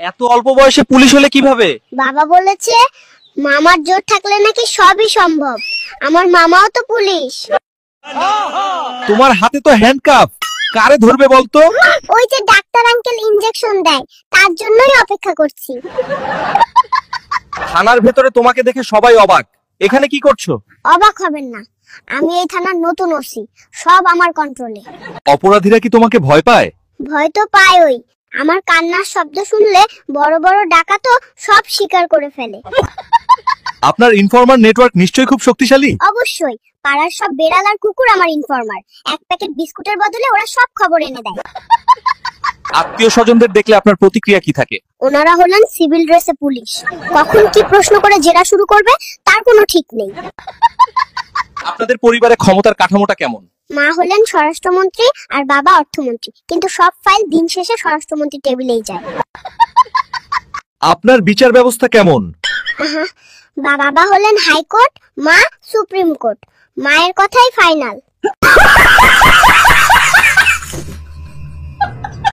এত অল্প বয়সে পুলিশ হলে কিভাবে? বাবা বলেছে মামার জোর থাকলে নাকি সবই সম্ভব। আমার মামাও তো পুলিশ। তোমার হাতে তো হ্যান্ডকাফ, কারে ধরবে বলতো? ওই যে ডাক্তার আঙ্কেল ইনজেকশন দেয়, তার জন্যই অপেক্ষা করছি। থানার ভেতরে তোমাকে দেখে সবাই অবাক, এখানে কি করছো? অবাক হবেন না, আমি এই থানার নতুন ওসি, সব আমার কন্ট্রোলে। অপরাধীরা কি তোমাকে ভয় পায়? ভয় তো পায়, ওই আমার কান্নার শব্দ শুনলে বড় বড় ডাকাতও সব স্বীকার করে ফেলে। আপনার ইনফরমার নেটওয়ার্ক নিশ্চয়ই খুব শক্তিশালী। অবশ্যই, পাড়ার সব বেড়াল আর কুকুর আমার ইনফরমার। এক প্যাকেট বিস্কুটের বদলে ওরা সব খবর এনে দেয়। আত্মীয় স্বজনদের দেখলে আপনার প্রতিক্রিয়া কি থাকে? ওনারা হলেন সিভিল ড্রেসে পুলিশ, কখন কি প্রশ্ন করে জেরা শুরু করবে তার কোনো ঠিক নেই। আপনাদের পরিবারে ক্ষমতার কাঠামোটা কেমন? মা হলেন স্বরাষ্ট্রমন্ত্রী আর বাবা অর্থমন্ত্রী, কিন্তু সব ফাইল দিন শেষে স্বরাষ্ট্রমন্ত্রী টেবিলেই যায়। আপনার বিচার ব্যবস্থা কেমন? বাবা হলেন হাইকোর্ট, মা সুপ্রিম কোর্ট, মায়ের কথাই ফাইনাল।